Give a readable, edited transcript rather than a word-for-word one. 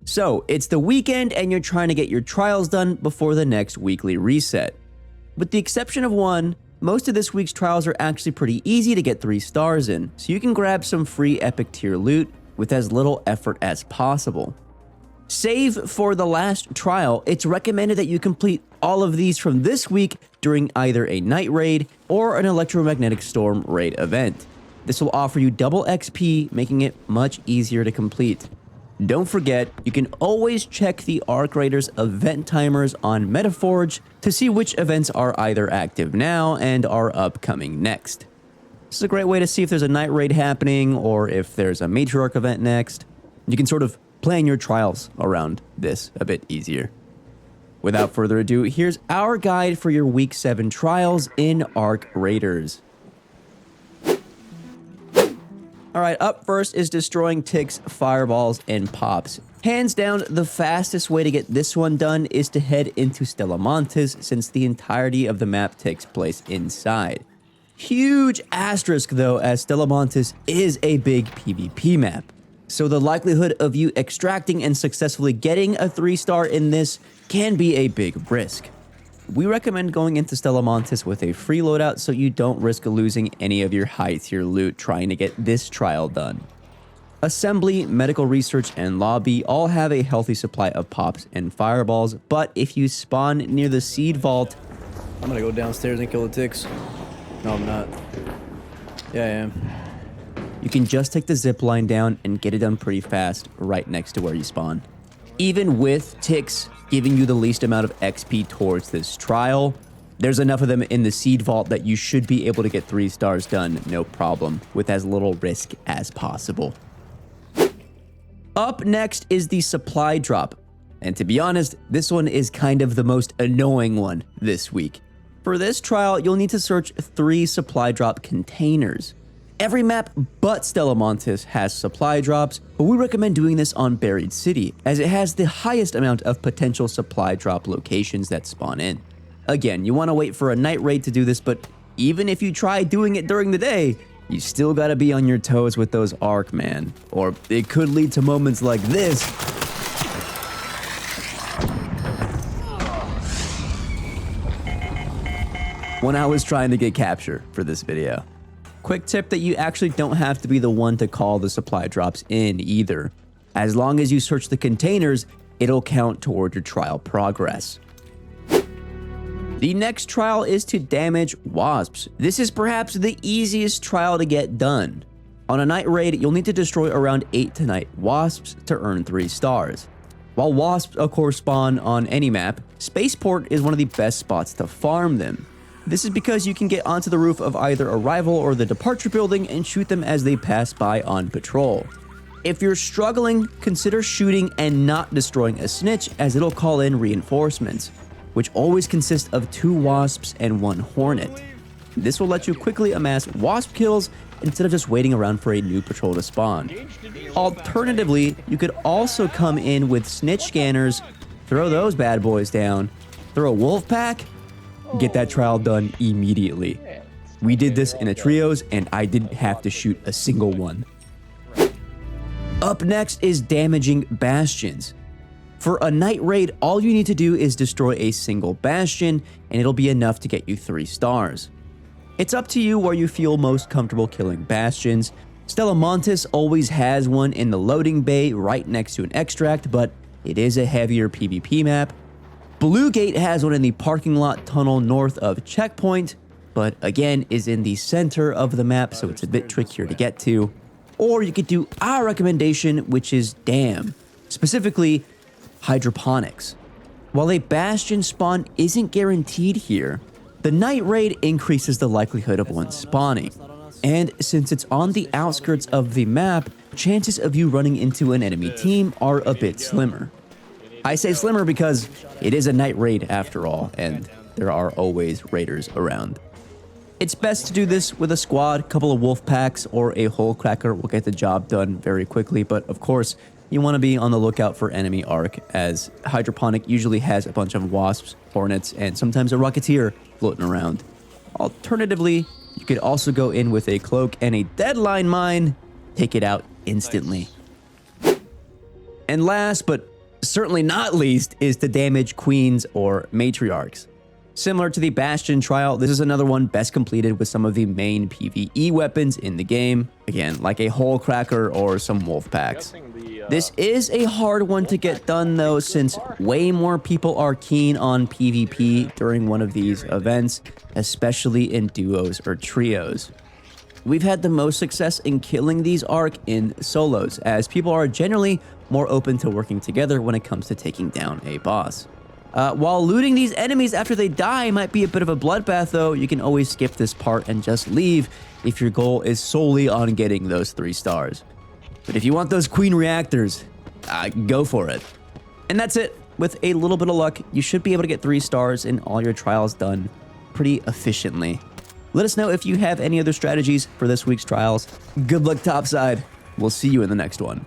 So, it's the weekend and you're trying to get your trials done before the next weekly reset. With the exception of one, most of this week's trials are actually pretty easy to get 3 stars in, so you can grab some free epic tier loot with as little effort as possible. Save for the last trial, it's recommended that you complete all of these from this week during either a night raid or an electromagnetic storm raid event. This will offer you double XP, making it much easier to complete. Don't forget, you can always check the Arc Raiders event timers on Metaforge to see which events are either active now and are upcoming next. This is a great way to see if there's a night raid happening or if there's a Matriarch event next. You can sort of plan your trials around this a bit easier. Without further ado, here's our guide for your Week 7 trials in Arc Raiders. Alright, up first is destroying ticks, fireballs, and pops. Hands down, the fastest way to get this one done is to head into Stella Montis, since the entirety of the map takes place inside. Huge asterisk though, as Stella Montis is a big PvP map. So the likelihood of you extracting and successfully getting a 3-star in this can be a big risk. We recommend going into Stella Montis with a free loadout so you don't risk losing any of your high tier loot trying to get this trial done. Assembly, medical research, and lobby all have a healthy supply of pops and fireballs, but if you spawn near the seed vault... I'm gonna go downstairs and kill the ticks. No, I'm not. Yeah, I am. You can just take the zip line down and get it done pretty fast right next to where you spawn. Even with ticks giving you the least amount of XP towards this trial, there's enough of them in the seed vault that you should be able to get 3 stars done no problem with as little risk as possible. Up next is the supply drop, and to be honest, this one is kind of the most annoying one this week. For this trial, you'll need to search 3 supply drop containers. Every map but Stella Montis has supply drops, but we recommend doing this on Buried City, as it has the highest amount of potential supply drop locations that spawn in. Again, you want to wait for a night raid to do this, but even if you try doing it during the day, you still gotta be on your toes with those Arc, man. Or it could lead to moments like this. When I was trying to get capture for this video. Quick tip that you actually don't have to be the one to call the supply drops in either. As long as you search the containers, it'll count toward your trial progress. The next trial is to damage wasps. This is perhaps the easiest trial to get done. On a night raid, you'll need to destroy around 8 to 9 wasps to earn 3 stars. While wasps of course spawn on any map, Spaceport is one of the best spots to farm them. This is because you can get onto the roof of either Arrival or the Departure building and shoot them as they pass by on patrol. If you're struggling, consider shooting and not destroying a snitch, as it'll call in reinforcements, which always consist of 2 wasps and 1 hornet. This will let you quickly amass wasp kills instead of just waiting around for a new patrol to spawn. Alternatively, you could also come in with snitch scanners, throw those bad boys down, throw a wolf pack, get that trial done immediately. We did this in a trios and I didn't have to shoot a single one. Up next is damaging bastions. For a night raid, all you need to do is destroy a single bastion and it'll be enough to get you 3 stars. It's up to you where you feel most comfortable killing bastions. Stella Montis always has one in the loading bay right next to an extract, but it is a heavier PvP map. Blue Gate has one in the parking lot tunnel north of Checkpoint, but again is in the center of the map, so it's a bit trickier to get to. Or you could do our recommendation, which is Dam, specifically hydroponics. While a bastion spawn isn't guaranteed here, the night raid increases the likelihood of one spawning. And since it's on the outskirts of the map, chances of you running into an enemy team are a bit slimmer. I say slimmer because it is a night raid after all, and there are always raiders around. It's best to do this with a squad, couple of wolf packs, or a hole cracker will get the job done very quickly, but of course, you want to be on the lookout for enemy arc, as hydroponic usually has a bunch of wasps, hornets, and sometimes a rocketeer floating around. Alternatively, you could also go in with a cloak and a deadline mine, take it out instantly. And last but certainly not least, is to damage queens or matriarchs. Similar to the Bastion trial, this is another one best completed with some of the main PvE weapons in the game. Again, like a hole cracker or some wolf packs. This is a hard one to get done though, since way more people are keen on PvP during one of these events, especially in duos or trios. We've had the most success in killing these arc in solos, as people are generally more open to working together when it comes to taking down a boss. While looting these enemies after they die might be a bit of a bloodbath though, you can always skip this part and just leave if your goal is solely on getting those 3 stars. But if you want those queen reactors, go for it. And that's it. With a little bit of luck, you should be able to get 3 stars in all your trials done pretty efficiently. Let us know if you have any other strategies for this week's trials. Good luck topside. We'll see you in the next one.